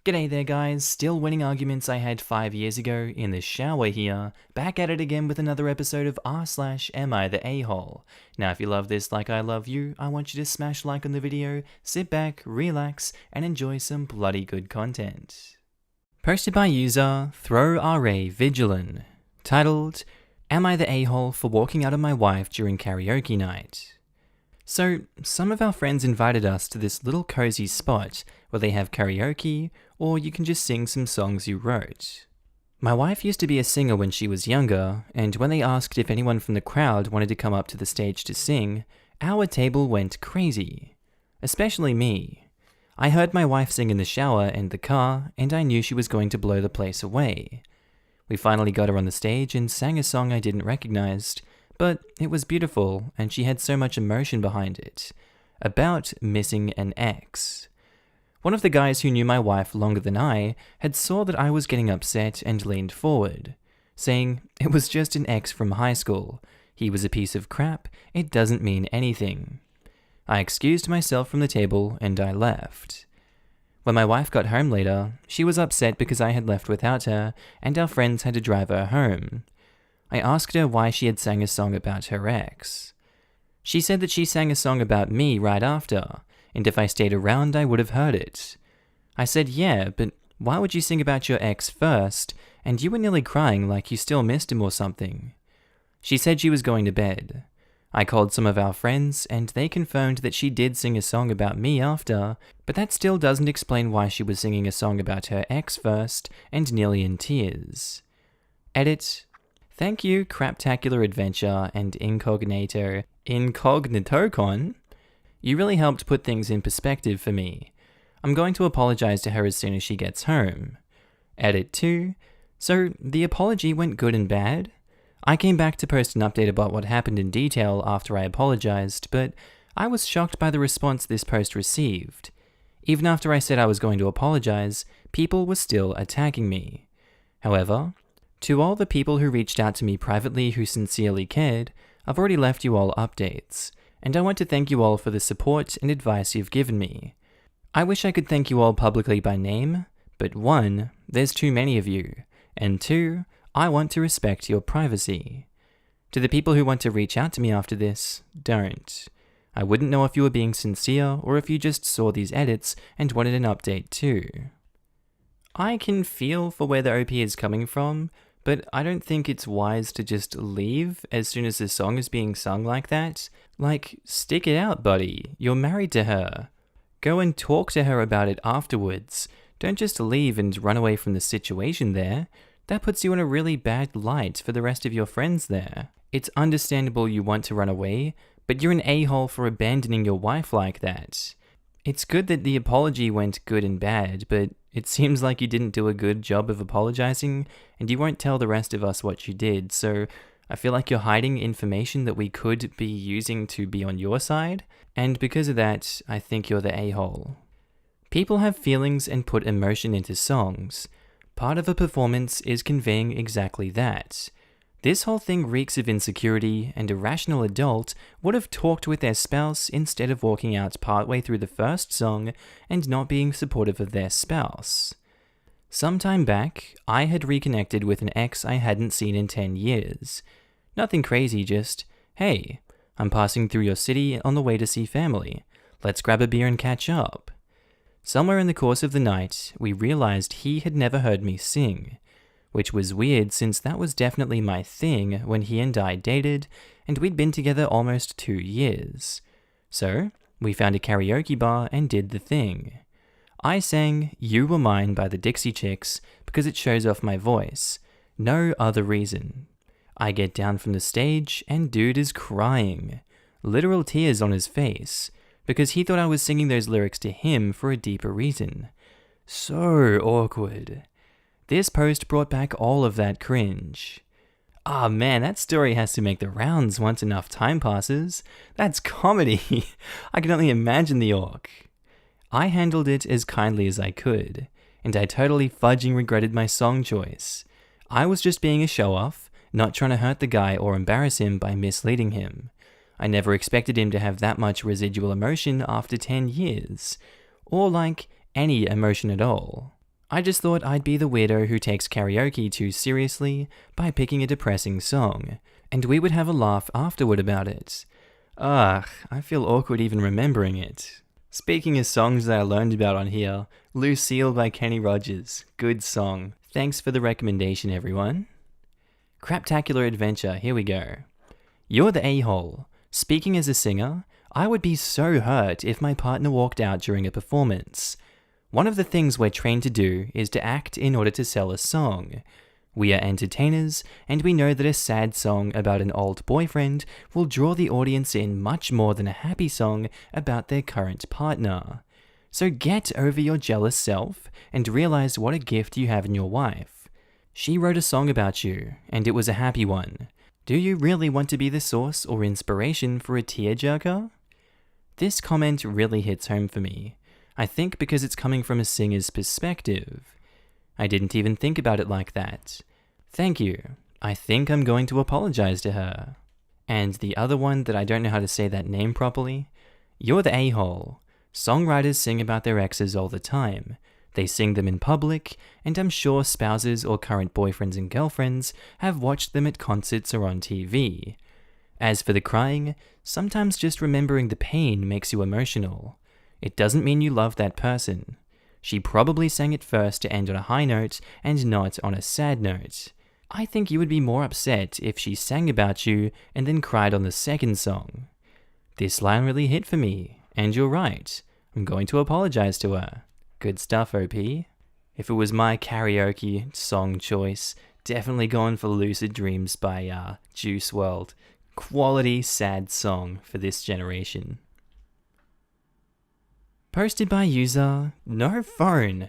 G'day there guys, still winning arguments I had 5 years ago in the shower here, back at it again with another episode of r/am I the a-hole. Now if you love this like I love you, I want you to smash like on the video, sit back, relax, and enjoy some bloody good content. Posted by user ThrowRAVigilin, titled, Am I the a-hole for walking out on my wife during karaoke night? So, some of our friends invited us to this little cozy spot where they have karaoke, or you can just sing some songs you wrote. My wife used to be a singer when she was younger, and when they asked if anyone from the crowd wanted to come up to the stage to sing, our table went crazy. Especially me. I heard my wife sing in the shower and the car, and I knew she was going to blow the place away. We finally got her on the stage and sang a song I didn't recognize, but it was beautiful, and she had so much emotion behind it. About missing an ex. One of the guys who knew my wife longer than I had saw that I was getting upset and leaned forward, saying it was just an ex from high school. He was a piece of crap, it doesn't mean anything. I excused myself from the table and I left. When my wife got home later, she was upset because I had left without her and our friends had to drive her home. I asked her why she had sang a song about her ex. She said that she sang a song about me right after, and if I stayed around I would have heard it. I said yeah, but why would you sing about your ex first, and you were nearly crying like you still missed him or something? She said she was going to bed. I called some of our friends, and they confirmed that she did sing a song about me after, but that still doesn't explain why she was singing a song about her ex first, and nearly in tears. Edit. Thank you, Craptacular Adventure and Incognitocon. You really helped put things in perspective for me. I'm going to apologize to her as soon as she gets home. Edit 2. So, the apology went good and bad? I came back to post an update about what happened in detail after I apologized, but I was shocked by the response this post received. Even after I said I was going to apologize, people were still attacking me. However, to all the people who reached out to me privately who sincerely cared, I've already left you all updates, and I want to thank you all for the support and advice you've given me. I wish I could thank you all publicly by name, but 1, there's too many of you, and 2, I want to respect your privacy. To the people who want to reach out to me after this, don't. I wouldn't know if you were being sincere or if you just saw these edits and wanted an update too. I can feel for where the OP is coming from, but I don't think it's wise to just leave as soon as the song is being sung like that. Like, stick it out, buddy. You're married to her. Go and talk to her about it afterwards. Don't just leave and run away from the situation there. That puts you in a really bad light for the rest of your friends there. It's understandable you want to run away, but you're an a-hole for abandoning your wife like that. It's good that the apology went good and bad, but it seems like you didn't do a good job of apologizing, and you won't tell the rest of us what you did, so I feel like you're hiding information that we could be using to be on your side, and because of that, I think you're the a-hole. People have feelings and put emotion into songs. Part of a performance is conveying exactly that. This whole thing reeks of insecurity, and a rational adult would have talked with their spouse instead of walking out partway through the first song and not being supportive of their spouse. Some time back, I had reconnected with an ex I hadn't seen in 10 years. Nothing crazy, just, hey, I'm passing through your city on the way to see family. Let's grab a beer and catch up. Somewhere in the course of the night, we realized he had never heard me sing. Which was weird since that was definitely my thing when he and I dated, and we'd been together almost 2 years. So, we found a karaoke bar and did the thing. I sang You Were Mine by the Dixie Chicks because it shows off my voice. No other reason. I get down from the stage and dude is crying. Literal tears on his face, because he thought I was singing those lyrics to him for a deeper reason. So awkward. This post brought back all of that cringe. Ah man, that story has to make the rounds once enough time passes. That's comedy. I can only imagine the orc. I handled it as kindly as I could, and I totally fudging regretted my song choice. I was just being a show-off, not trying to hurt the guy or embarrass him by misleading him. I never expected him to have that much residual emotion after 10 years. Or like, any emotion at all. I just thought I'd be the weirdo who takes karaoke too seriously by picking a depressing song, and we would have a laugh afterward about it. Ugh, I feel awkward even remembering it. Speaking of songs that I learned about on here, Lucille by Kenny Rogers. Good song. Thanks for the recommendation, everyone. Craptacular Adventure, here we go. You're the a-hole. Speaking as a singer, I would be so hurt if my partner walked out during a performance. One of the things we're trained to do is to act in order to sell a song. We are entertainers, and we know that a sad song about an old boyfriend will draw the audience in much more than a happy song about their current partner. So get over your jealous self and realize what a gift you have in your wife. She wrote a song about you, and it was a happy one. Do you really want to be the source or inspiration for a tearjerker? This comment really hits home for me. I think because it's coming from a singer's perspective. I didn't even think about it like that. Thank you. I think I'm going to apologize to her. And the other one that I don't know how to say that name properly. You're the a-hole. Songwriters sing about their exes all the time. They sing them in public, and I'm sure spouses or current boyfriends and girlfriends have watched them at concerts or on TV. As for the crying, sometimes just remembering the pain makes you emotional. It doesn't mean you love that person. She probably sang it first to end on a high note and not on a sad note. I think you would be more upset if she sang about you and then cried on the second song. This line really hit for me, and you're right. I'm going to apologize to her. Good stuff, OP. If it was my karaoke song choice, definitely going for Lucid Dreams by Juice WRLD. Quality sad song for this generation. Posted by user No Phone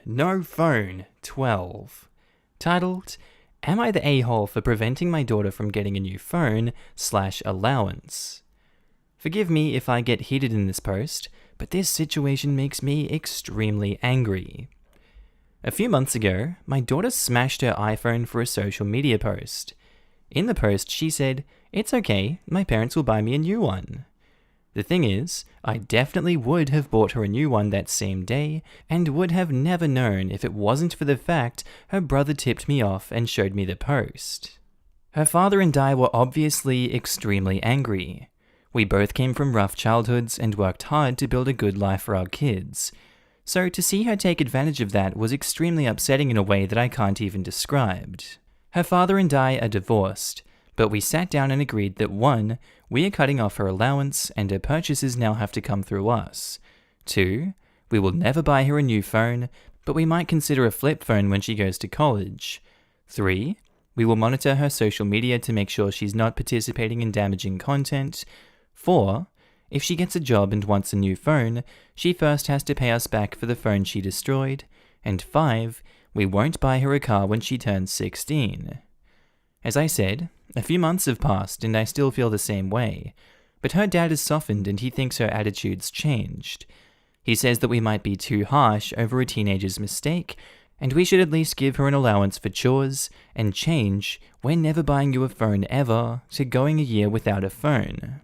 12. Titled, Am I the a-hole for preventing my daughter from getting a new phone/allowance? Forgive me if I get heated in this post, but this situation makes me extremely angry. A few months ago, my daughter smashed her iPhone for a social media post. In the post, she said, "It's okay, my parents will buy me a new one." The thing is, I definitely would have bought her a new one that same day, and would have never known if it wasn't for the fact her brother tipped me off and showed me the post. Her father and I were obviously extremely angry. We both came from rough childhoods and worked hard to build a good life for our kids. So to see her take advantage of that was extremely upsetting in a way that I can't even describe. Her father and I are divorced, but we sat down and agreed that 1, we are cutting off her allowance and her purchases now have to come through us. 2, we will never buy her a new phone, but we might consider a flip phone when she goes to college. 3, we will monitor her social media to make sure she's not participating in damaging content. 4, if she gets a job and wants a new phone, she first has to pay us back for the phone she destroyed. And 5, we won't buy her a car when she turns 16. As I said, a few months have passed and I still feel the same way, but her dad has softened and he thinks her attitude's changed. He says that we might be too harsh over a teenager's mistake, and we should at least give her an allowance for chores and change "we're never buying you a phone ever" to going a year without a phone.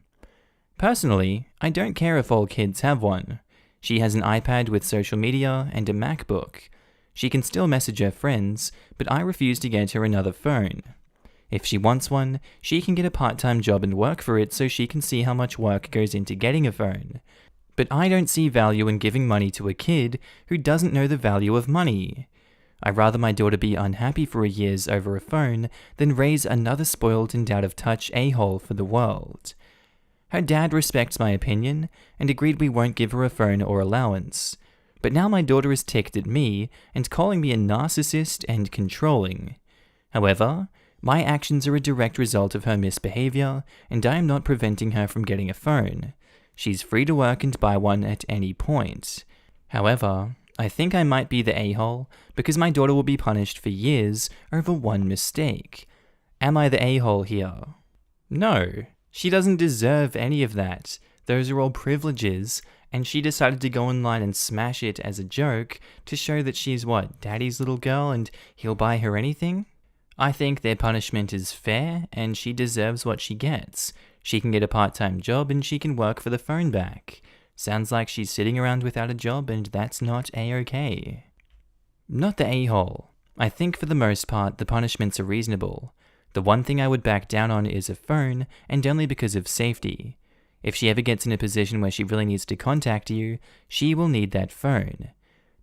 Personally, I don't care if all kids have one. She has an iPad with social media and a MacBook. She can still message her friends, but I refuse to get her another phone. If she wants one, she can get a part-time job and work for it so she can see how much work goes into getting a phone. But I don't see value in giving money to a kid who doesn't know the value of money. I'd rather my daughter be unhappy for years over a phone than raise another spoiled and out-of-touch a-hole for the world. Her dad respects my opinion and agreed we won't give her a phone or allowance. But now my daughter is ticked at me and calling me a narcissist and controlling. However, my actions are a direct result of her misbehavior, and I am not preventing her from getting a phone. She's free to work and buy one at any point. However, I think I might be the a-hole because my daughter will be punished for years over one mistake. Am I the a-hole here? No, she doesn't deserve any of that. Those are all privileges, and she decided to go online and smash it as a joke to show that she's daddy's little girl and he'll buy her anything? I think their punishment is fair, and she deserves what she gets. She can get a part-time job and she can work for the phone back. Sounds like she's sitting around without a job and that's not a-okay. Not the a-hole. I think for the most part the punishments are reasonable. The one thing I would back down on is a phone, and only because of safety. If she ever gets in a position where she really needs to contact you, she will need that phone.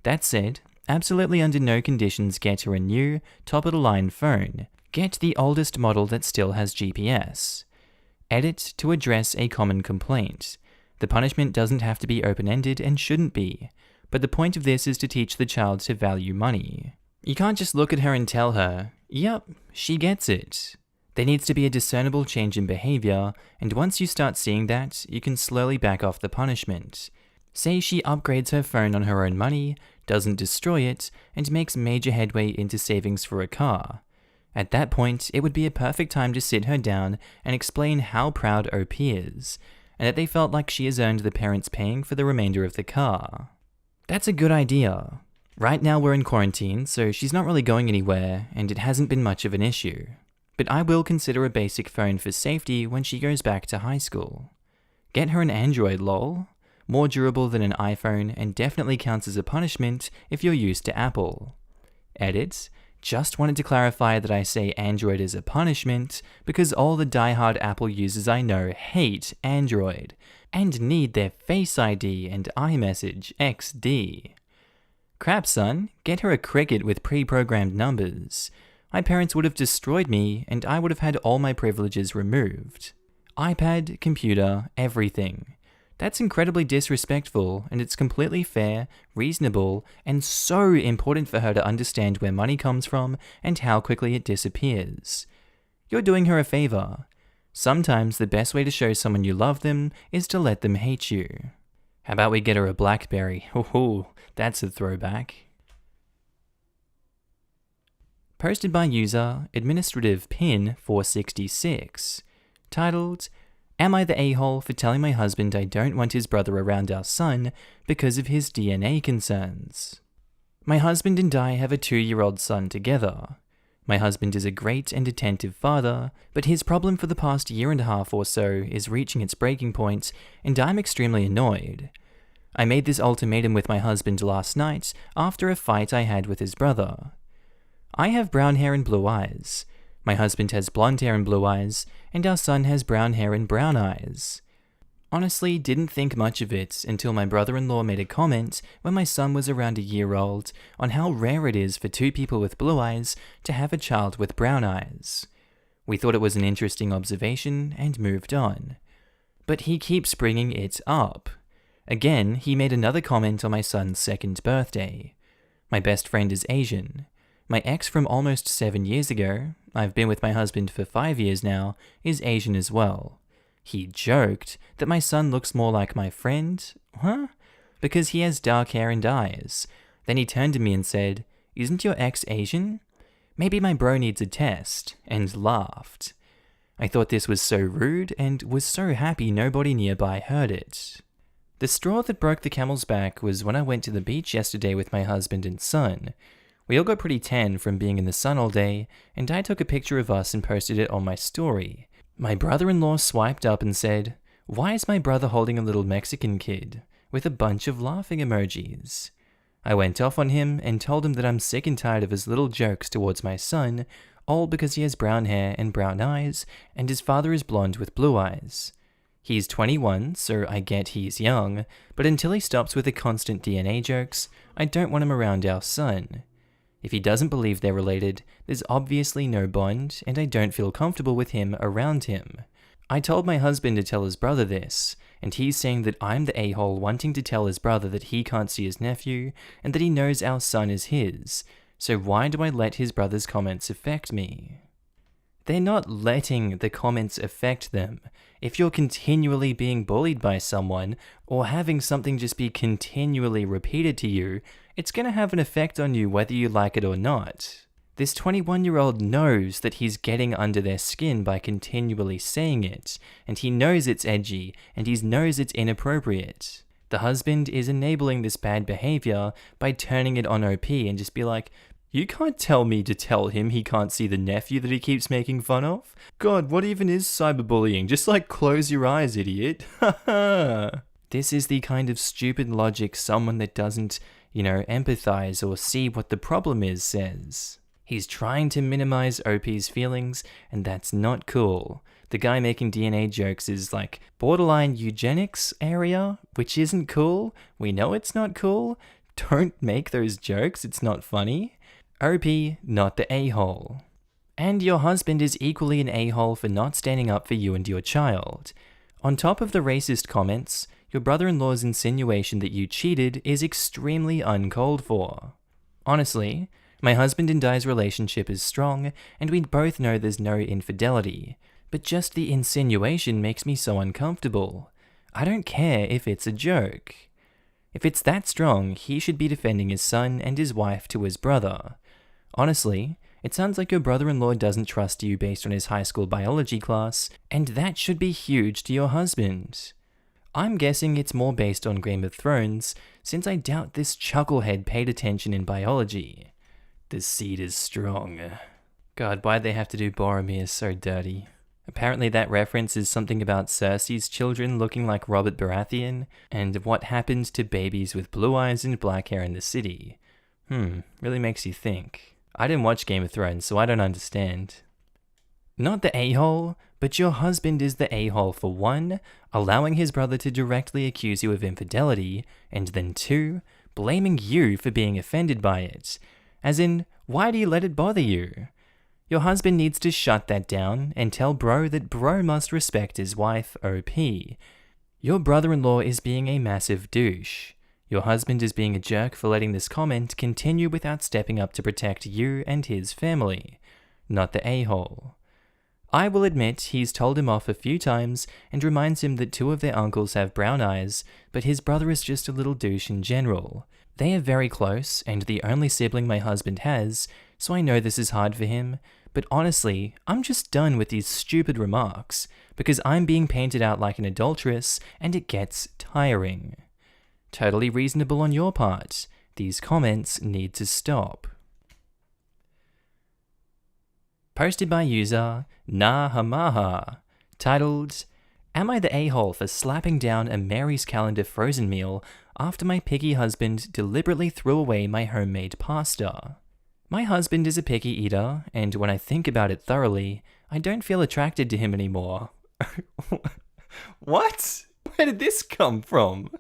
That said, absolutely under no conditions get her a new, top-of-the-line phone. Get the oldest model that still has GPS. Edit to address a common complaint. The punishment doesn't have to be open-ended and shouldn't be, but the point of this is to teach the child to value money. You can't just look at her and tell her, yep, she gets it. There needs to be a discernible change in behavior, and once you start seeing that, you can slowly back off the punishment. Say she upgrades her phone on her own money, doesn't destroy it, and makes major headway into savings for a car. At that point, it would be a perfect time to sit her down and explain how proud OP is, and that they felt like she has earned the parents paying for the remainder of the car. That's a good idea. Right now we're in quarantine, so she's not really going anywhere, and it hasn't been much of an issue. But I will consider a basic phone for safety when she goes back to high school. Get her an Android, lol. More durable than an iPhone, and definitely counts as a punishment if you're used to Apple. Edit. Just wanted to clarify that I say Android is a punishment because all the die-hard Apple users I know hate Android and need their Face ID and iMessage XD. Crap, son, get her a Cricket with pre-programmed numbers. My parents would have destroyed me and I would have had all my privileges removed. iPad, computer, everything. That's incredibly disrespectful, and it's completely fair, reasonable, and so important for her to understand where money comes from and how quickly it disappears. You're doing her a favor. Sometimes the best way to show someone you love them is to let them hate you. How about we get her a BlackBerry? Ooh, that's a throwback. Posted by user administrative pin 466, titled, Am I the a-hole for telling my husband I don't want his brother around our son because of his DNA concerns? My husband and I have a 2-year-old son together. My husband is a great and attentive father, but his problem for the past 1.5 years or so is reaching its breaking point, and I'm extremely annoyed. I made this ultimatum with my husband last night after a fight I had with his brother. I have brown hair and blue eyes. My husband has blonde hair and blue eyes, and our son has brown hair and brown eyes. Honestly, didn't think much of it until my brother-in-law made a comment when my son was around 1 year old on how rare it is for 2 people with blue eyes to have a child with brown eyes. We thought it was an interesting observation and moved on. But he keeps bringing it up. Again, he made another comment on my son's 2nd birthday. My best friend is Asian. My ex from almost 7 years ago, I've been with my husband for 5 years now, is Asian as well. He joked that my son looks more like my friend, because he has dark hair and eyes. Then he turned to me and said, "Isn't your ex Asian? Maybe my bro needs a test," and laughed. I thought this was so rude and was so happy nobody nearby heard it. The straw that broke the camel's back was when I went to the beach yesterday with my husband and son. We all got pretty tan from being in the sun all day, and I took a picture of us and posted it on my story. My brother-in-law swiped up and said, "Why is my brother holding a little Mexican kid?" with a bunch of laughing emojis. I went off on him and told him that I'm sick and tired of his little jokes towards my son, all because he has brown hair and brown eyes, and his father is blonde with blue eyes. He's 21, so I get he's young, but until he stops with the constant DNA jokes, I don't want him around our son. If he doesn't believe they're related, there's obviously no bond, and I don't feel comfortable with him around him. I told my husband to tell his brother this, and he's saying that I'm the a-hole wanting to tell his brother that he can't see his nephew, and that he knows our son is his, so why do I let his brother's comments affect me? They're not letting the comments affect them. If you're continually being bullied by someone, or having something just be continually repeated to you, it's going to have an effect on you whether you like it or not. This 21-year-old knows that he's getting under their skin by continually saying it, and he knows it's edgy, and he knows it's inappropriate. The husband is enabling this bad behavior by turning it on OP and just be like, "You can't tell me to tell him he can't see the nephew that he keeps making fun of? God, what even is cyberbullying? Just close your eyes, idiot." This is the kind of stupid logic someone that doesn't empathize or see what the problem is, says. He's trying to minimize OP's feelings, and that's not cool. The guy making DNA jokes is like borderline eugenics area, which isn't cool. We know it's not cool. Don't make those jokes, it's not funny. OP, not the a-hole. And your husband is equally an a-hole for not standing up for you and your child. On top of the racist comments, your brother-in-law's insinuation that you cheated is extremely uncalled for. Honestly, my husband and Di's relationship is strong, and we both know there's no infidelity, but just the insinuation makes me so uncomfortable. I don't care if it's a joke. If it's that strong, he should be defending his son and his wife to his brother. Honestly, it sounds like your brother-in-law doesn't trust you based on his high school biology class, and that should be huge to your husband. I'm guessing it's more based on Game of Thrones, since I doubt this chucklehead paid attention in biology. The seed is strong. God, why'd they have to do Boromir so dirty? Apparently that reference is something about Cersei's children looking like Robert Baratheon, and what happened to babies with blue eyes and black hair in the city. Really makes you think. I didn't watch Game of Thrones, so I don't understand. Not the a-hole, but your husband is the a-hole for 1, allowing his brother to directly accuse you of infidelity, and then 2, blaming you for being offended by it. As in, why do you let it bother you? Your husband needs to shut that down and tell bro that bro must respect his wife, OP. Your brother-in-law is being a massive douche. Your husband is being a jerk for letting this comment continue without stepping up to protect you and his family. Not the a-hole. I will admit he's told him off a few times and reminds him that 2 of their uncles have brown eyes, but his brother is just a little douche in general. They are very close and the only sibling my husband has, so I know this is hard for him, but honestly, I'm just done with these stupid remarks, because I'm being painted out like an adulteress and it gets tiring. Totally reasonable on your part. These comments need to stop. Posted by user Nahamaha, titled, Am I the a-hole for slapping down a Mary's Calendar frozen meal after my picky husband deliberately threw away my homemade pasta? My husband is a picky eater, and when I think about it thoroughly, I don't feel attracted to him anymore. What? Where did this come from?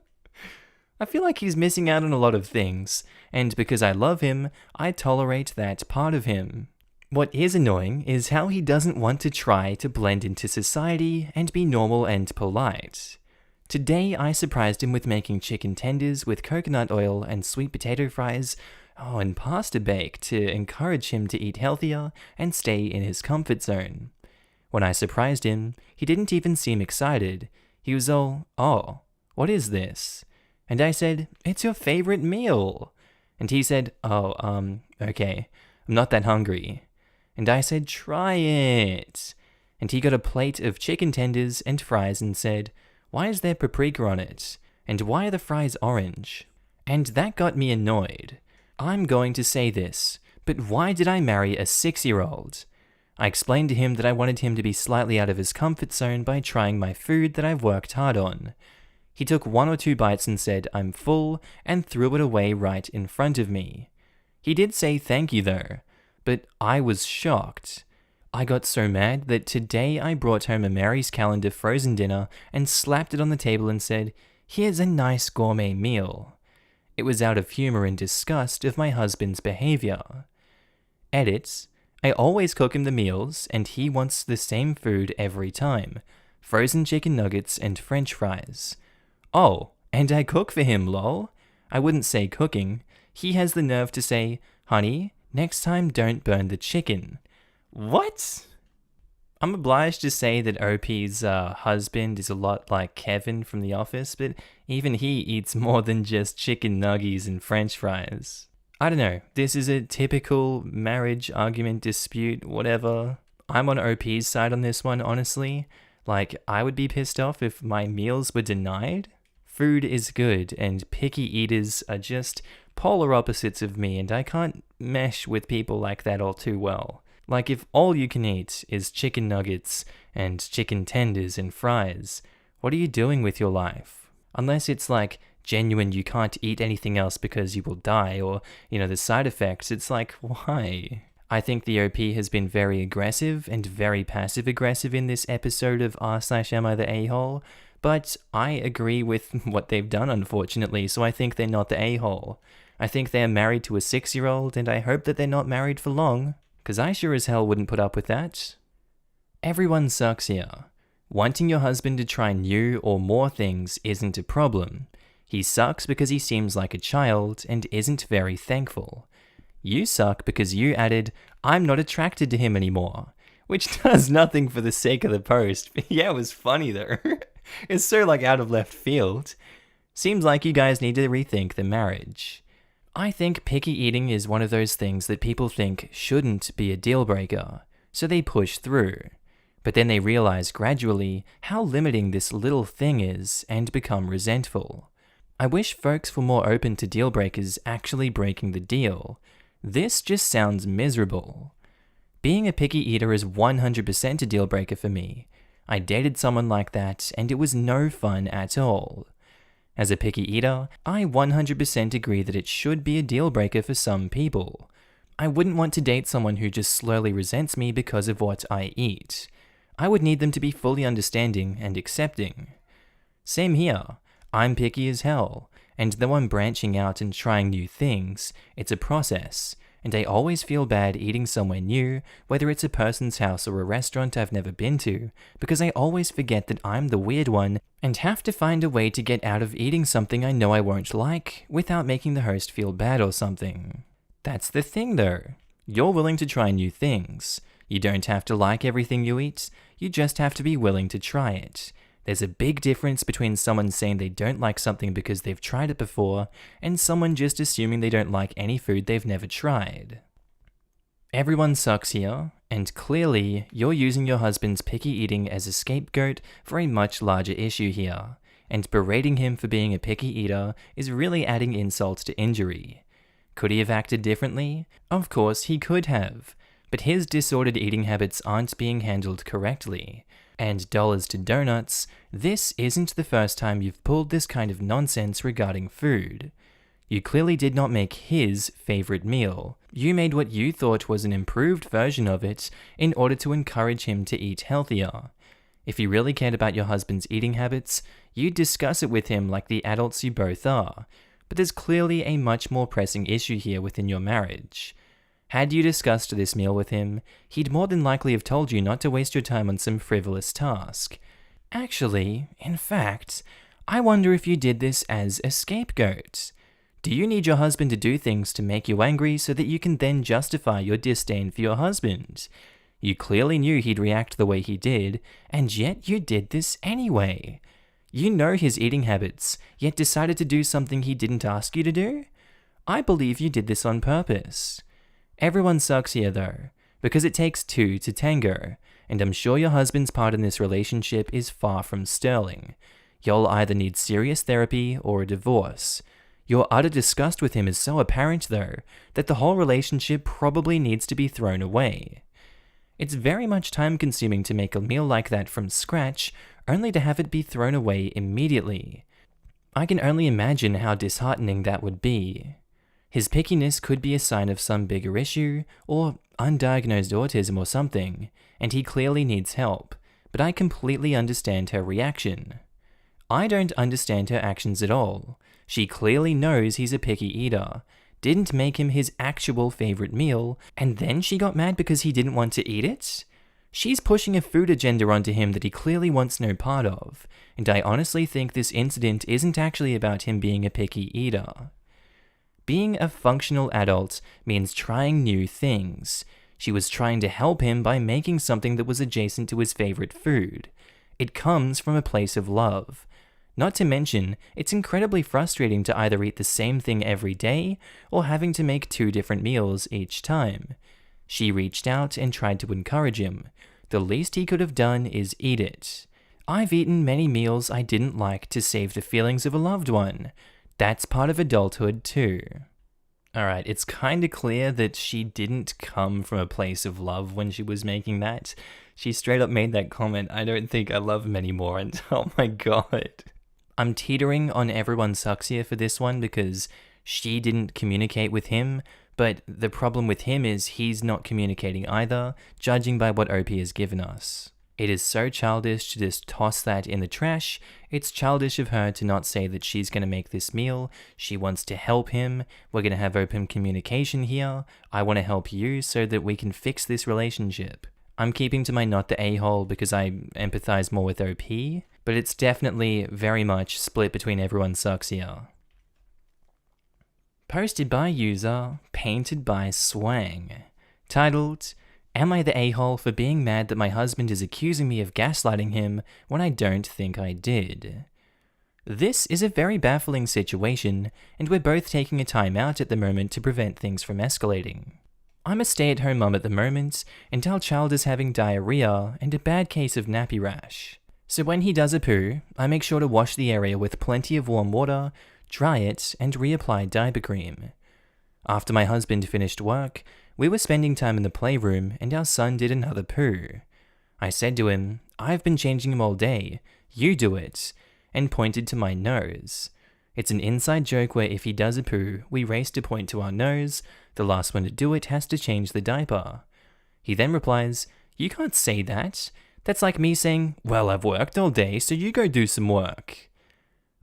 I feel like he's missing out on a lot of things, and because I love him, I tolerate that part of him. What is annoying is how he doesn't want to try to blend into society and be normal and polite. Today I surprised him with making chicken tenders with coconut oil and sweet potato fries, and pasta bake to encourage him to eat healthier and stay in his comfort zone. When I surprised him, he didn't even seem excited. He was all, "Oh, what is this?" And I said, "It's your favorite meal." And he said, okay, I'm not that hungry." And I said, "Try it." And he got a plate of chicken tenders and fries and said, "Why is there paprika on it? And why are the fries orange?" And that got me annoyed. I'm going to say this, but why did I marry a 6-year-old? I explained to him that I wanted him to be slightly out of his comfort zone by trying my food that I've worked hard on. He took 1 or 2 bites and said, "I'm full," and threw it away right in front of me. He did say thank you though, but I was shocked. I got so mad that today I brought home a Mary's Calendar frozen dinner and slapped it on the table and said, "Here's a nice gourmet meal." It was out of humor and disgust of my husband's behavior. Edits. I always cook him the meals, and he wants the same food every time. Frozen chicken nuggets and french fries. Oh, and I cook for him, lol. I wouldn't say cooking. He has the nerve to say, "Honey, next time don't burn the chicken." What? I'm obliged to say that OP's husband is a lot like Kevin from The Office, but even he eats more than just chicken nuggies and french fries. I don't know, this is a typical marriage argument dispute, whatever. I'm on OP's side on this one, honestly. Like, I would be pissed off if my meals were denied. Food is good, and picky eaters are just polar opposites of me, and I can't mesh with people like that all too well. Like, if all you can eat is chicken nuggets and chicken tenders and fries, what are you doing with your life? Unless it's like genuine you can't eat anything else because you will die, or, the side effects. It's like, why? I think the OP has been very aggressive and very passive-aggressive in this episode of r/Am I the A-hole, but I agree with what they've done, unfortunately, so I think they're not the a-hole. I think they're married to a 6-year-old, and I hope that they're not married for long, because I sure as hell wouldn't put up with that. Everyone sucks here. Wanting your husband to try new or more things isn't a problem. He sucks because he seems like a child and isn't very thankful. You suck because you added, "I'm not attracted to him anymore," which does nothing for the sake of the post. Yeah, it was funny though. It's so out of left field. Seems like you guys need to rethink the marriage. I think picky eating is one of those things that people think shouldn't be a deal breaker, so they push through. But then they realize gradually how limiting this little thing is and become resentful. I wish folks were more open to deal breakers actually breaking the deal. This just sounds miserable. Being a picky eater is 100% a deal breaker for me. I dated someone like that, and it was no fun at all. As a picky eater, I 100% agree that it should be a deal breaker for some people. I wouldn't want to date someone who just slowly resents me because of what I eat. I would need them to be fully understanding and accepting. Same here. I'm picky as hell, and though I'm branching out and trying new things, it's a process. And I always feel bad eating somewhere new, whether it's a person's house or a restaurant I've never been to, because I always forget that I'm the weird one and have to find a way to get out of eating something I know I won't like without making the host feel bad or something. That's the thing though. You're willing to try new things. You don't have to like everything you eat, you just have to be willing to try it. There's a big difference between someone saying they don't like something because they've tried it before, and someone just assuming they don't like any food they've never tried. Everyone sucks here, and clearly, you're using your husband's picky eating as a scapegoat for a much larger issue here, and berating him for being a picky eater is really adding insult to injury. Could he have acted differently? Of course he could have, but his disordered eating habits aren't being handled correctly. And dollars to donuts, this isn't the first time you've pulled this kind of nonsense regarding food. You clearly did not make his favorite meal. You made what you thought was an improved version of it in order to encourage him to eat healthier. If you really cared about your husband's eating habits, you'd discuss it with him like the adults you both are. But there's clearly a much more pressing issue here within your marriage. Had you discussed this meal with him, he'd more than likely have told you not to waste your time on some frivolous task. Actually, in fact, I wonder if you did this as a scapegoat. Do you need your husband to do things to make you angry so that you can then justify your disdain for your husband? You clearly knew he'd react the way he did, and yet you did this anyway. You know his eating habits, yet decided to do something he didn't ask you to do? I believe you did this on purpose. Everyone sucks here though, because it takes two to tango, and I'm sure your husband's part in this relationship is far from sterling. You'll either need serious therapy or a divorce. Your utter disgust with him is so apparent though, that the whole relationship probably needs to be thrown away. It's very much time consuming to make a meal like that from scratch, only to have it be thrown away immediately. I can only imagine how disheartening that would be. His pickiness could be a sign of some bigger issue, or undiagnosed autism or something, and he clearly needs help, but I completely understand her reaction. I don't understand her actions at all. She clearly knows he's a picky eater, didn't make him his actual favorite meal, and then she got mad because he didn't want to eat it? She's pushing a food agenda onto him that he clearly wants no part of, and I honestly think this incident isn't actually about him being a picky eater. Being a functional adult means trying new things. She was trying to help him by making something that was adjacent to his favorite food. It comes from a place of love. Not to mention, it's incredibly frustrating to either eat the same thing every day or having to make 2 different meals each time. She reached out and tried to encourage him. The least he could have done is eat it. I've eaten many meals I didn't like to save the feelings of a loved one. That's part of adulthood too. Alright, it's kinda clear that she didn't come from a place of love when she was making that. She straight up made that comment, "I don't think I love him anymore," and oh my god. I'm teetering on everyone sucks here for this one because she didn't communicate with him, but the problem with him is he's not communicating either, judging by what OP has given us. It is so childish to just toss that in the trash. It's childish of her to not say that she's going to make this meal. She wants to help him. We're going to have open communication here. I want to help you so that we can fix this relationship. I'm keeping to my not the a-hole because I empathize more with OP, but it's definitely very much split between everyone sucks here. Posted by user, painted by Swang. Titled, Am I the a-hole for being mad that my husband is accusing me of gaslighting him when I don't think I did? This is a very baffling situation, and we're both taking a time out at the moment to prevent things from escalating. I'm a stay-at-home mum at the moment, and our child is having diarrhea and a bad case of nappy rash. So when he does a poo, I make sure to wash the area with plenty of warm water, dry it, and reapply diaper cream. After my husband finished work, we were spending time in the playroom and our son did another poo. I said to him, I've been changing him all day, you do it, and pointed to my nose. It's an inside joke where if he does a poo, we race to point to our nose, the last one to do it has to change the diaper. He then replies, You can't say that. That's like me saying, Well, I've worked all day, so you go do some work.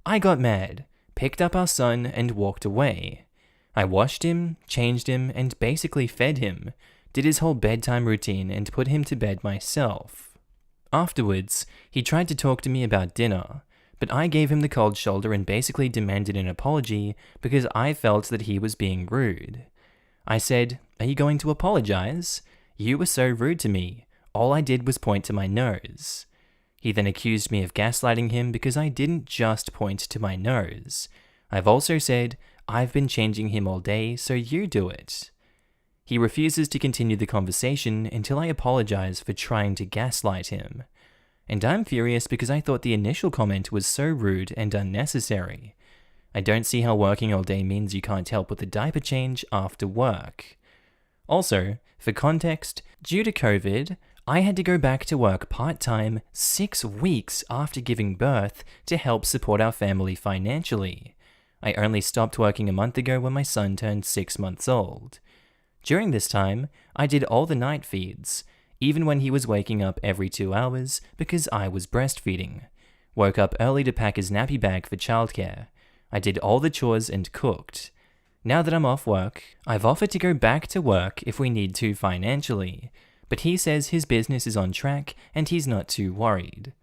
I got mad, picked up our son and walked away. I washed him, changed him, and basically fed him, did his whole bedtime routine and put him to bed myself. Afterwards, he tried to talk to me about dinner, but I gave him the cold shoulder and basically demanded an apology because I felt that he was being rude. I said, Are you going to apologize? You were so rude to me. All I did was point to my nose. He then accused me of gaslighting him because I didn't just point to my nose. I've also said, I've been changing him all day, so you do it. He refuses to continue the conversation until I apologize for trying to gaslight him. And I'm furious because I thought the initial comment was so rude and unnecessary. I don't see how working all day means you can't help with the diaper change after work. Also, for context, due to COVID, I had to go back to work part-time 6 weeks after giving birth to help support our family financially. I only stopped working a month ago when my son turned 6 months old. During this time, I did all the night feeds, even when he was waking up every 2 hours because I was breastfeeding. Woke up early to pack his nappy bag for childcare. I did all the chores and cooked. Now that I'm off work, I've offered to go back to work if we need to financially, but he says his business is on track and he's not too worried.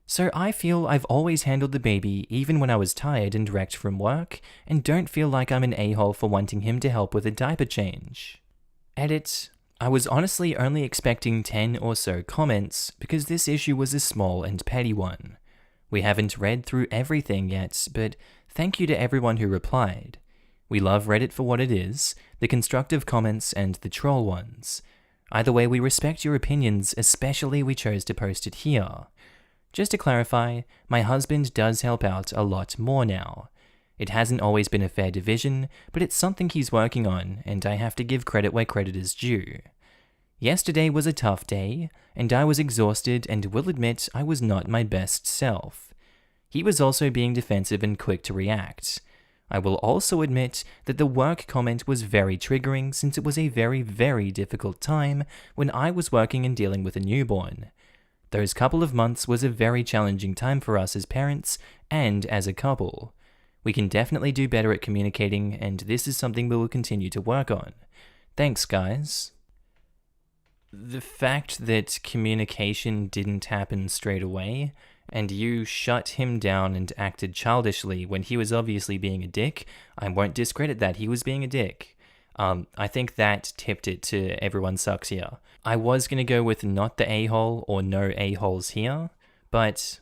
So I feel I've always handled the baby even when I was tired and wrecked from work, and don't feel like I'm an a-hole for wanting him to help with a diaper change. Edit. I was honestly only expecting 10 or so comments because this issue was a small and petty one. We haven't read through everything yet, but thank you to everyone who replied. We love Reddit for what it is, the constructive comments and the troll ones. Either way, we respect your opinions, especially we chose to post it here. Just to clarify, my husband does help out a lot more now. It hasn't always been a fair division, but it's something he's working on, and I have to give credit where credit is due. Yesterday was a tough day, and I was exhausted and will admit I was not my best self. He was also being defensive and quick to react. I will also admit that the work comment was very triggering since it was a very, very difficult time when I was working and dealing with a newborn. Those couple of months was a very challenging time for us as parents and as a couple. We can definitely do better at communicating, and this is something we will continue to work on. Thanks, guys. The fact that communication didn't happen straight away, and you shut him down and acted childishly when he was obviously being a dick, I won't discredit that, he was being a dick. I think that tipped it to everyone sucks here. I was going to go with not the a-hole or no a-holes here, but,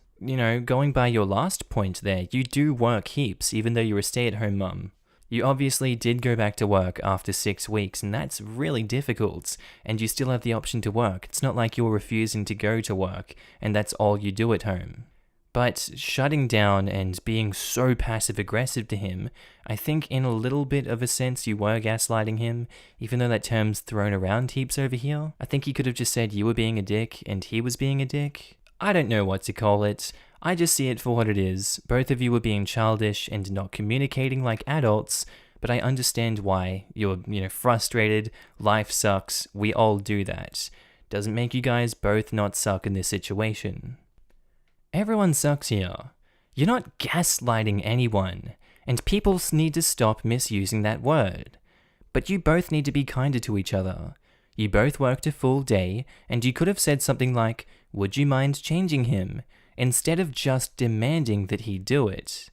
going by your last point there, you do work heaps even though you're a stay-at-home mum. You obviously did go back to work after 6 weeks, and that's really difficult, and you still have the option to work. It's not like you're refusing to go to work, and that's all you do at home. But shutting down and being so passive-aggressive to him, I think in a little bit of a sense you were gaslighting him, even though that term's thrown around heaps over here. I think he could have just said you were being a dick and he was being a dick. I don't know what to call it. I just see it for what it is. Both of you were being childish and not communicating like adults, but I understand why. You're, frustrated, life sucks, we all do that. Doesn't make you guys both not suck in this situation. Everyone sucks here. You're not gaslighting anyone, and people need to stop misusing that word. But you both need to be kinder to each other. You both worked a full day, and you could have said something like, "Would you mind changing him?" instead of just demanding that he do it.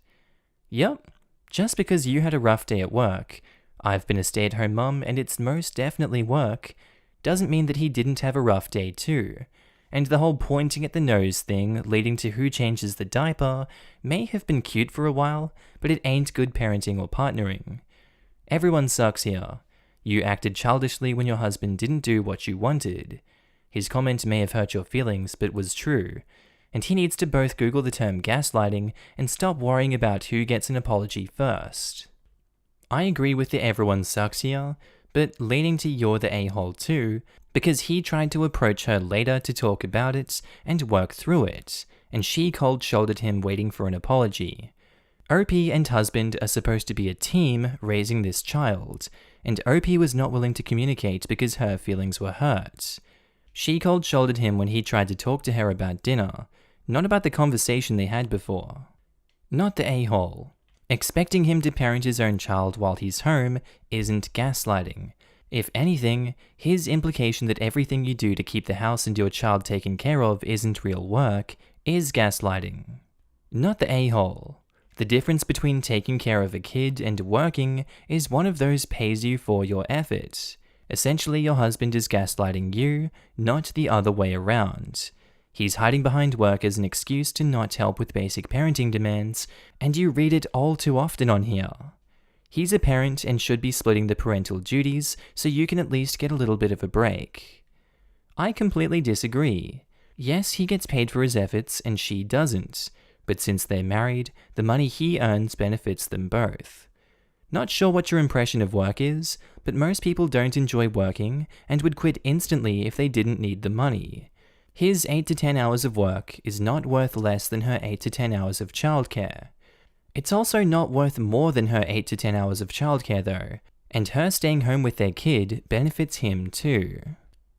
Yep, just because you had a rough day at work, I've been a stay-at-home mum and it's most definitely work, doesn't mean that he didn't have a rough day too. And the whole pointing at the nose thing leading to who changes the diaper may have been cute for a while, but it ain't good parenting or partnering. Everyone sucks here. You acted childishly when your husband didn't do what you wanted. His comment may have hurt your feelings, but was true. And he needs to both Google the term gaslighting and stop worrying about who gets an apology first. I agree with the everyone sucks here, but leaning to you're the a-hole too, because he tried to approach her later to talk about it and work through it, and she cold-shouldered him waiting for an apology. OP and husband are supposed to be a team raising this child, and OP was not willing to communicate because her feelings were hurt. She cold-shouldered him when he tried to talk to her about dinner, not about the conversation they had before. Not the a-hole. Expecting him to parent his own child while he's home isn't gaslighting. If anything, his implication that everything you do to keep the house and your child taken care of isn't real work is gaslighting. Not the a-hole. The difference between taking care of a kid and working is one of those pays you for your effort. Essentially, your husband is gaslighting you, not the other way around. He's hiding behind work as an excuse to not help with basic parenting demands, and you read it all too often on here. He's a parent and should be splitting the parental duties so you can at least get a little bit of a break. I completely disagree. Yes, he gets paid for his efforts and she doesn't, but since they're married, the money he earns benefits them both. Not sure what your impression of work is, but most people don't enjoy working and would quit instantly if they didn't need the money. His 8 to 10 hours of work is not worth less than her 8 to 10 hours of childcare. It's also not worth more than her 8 to 10 hours of childcare though, and her staying home with their kid benefits him too.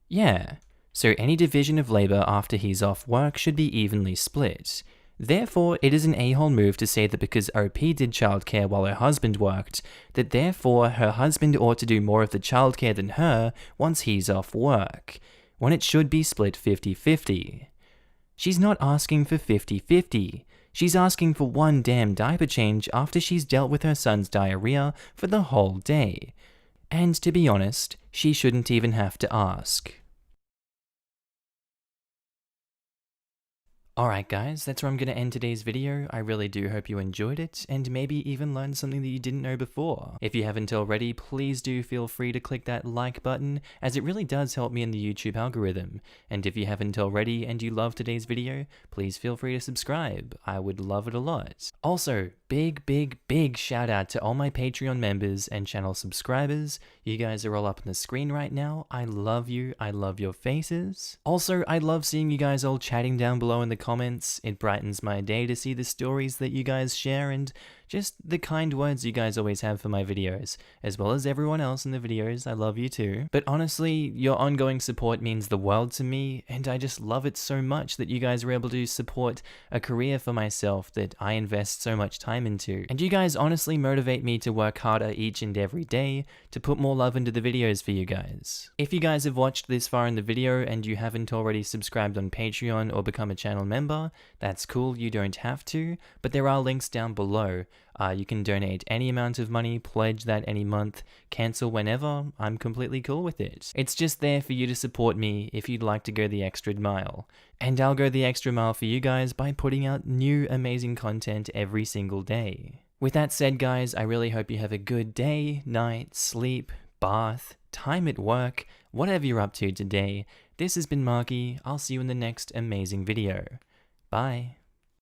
Yeah, so any division of labor after he's off work should be evenly split. Therefore, it is an a-hole move to say that because OP did childcare while her husband worked, that therefore her husband ought to do more of the childcare than her once he's off work, when it should be split 50-50. She's not asking for 50-50. She's asking for one damn diaper change after she's dealt with her son's diarrhea for the whole day. And to be honest, she shouldn't even have to ask. Alright guys, that's where I'm going to end today's video. I really do hope you enjoyed it, and maybe even learned something that you didn't know before. If you haven't already, please do feel free to click that like button, as it really does help me in the YouTube algorithm. And if you haven't already and you love today's video, please feel free to subscribe. I would love it a lot. Also, big shout out to all my Patreon members and channel subscribers. You guys are all up on the screen right now. I love you. I love your faces. Also, I love seeing you guys all chatting down below in the comments. It brightens my day to see the stories that you guys share and just the kind words you guys always have for my videos, as well as everyone else in the videos. I love you too. But honestly, your ongoing support means the world to me, and I just love it so much that you guys are able to support a career for myself that I invest so much time into. And you guys honestly motivate me to work harder each and every day to put more love into the videos for you guys. If you guys have watched this far in the video and you haven't already subscribed on Patreon or become a channel member, that's cool, you don't have to, but there are links down below. You can donate any amount of money, pledge that any month, cancel whenever. I'm completely cool with it. It's just there for you to support me if you'd like to go the extra mile. And I'll go the extra mile for you guys by putting out new amazing content every single day. With that said guys, I really hope you have a good day, night, sleep, bath, time at work, whatever you're up to today. This has been Markee. I'll see you in the next amazing video. Bye.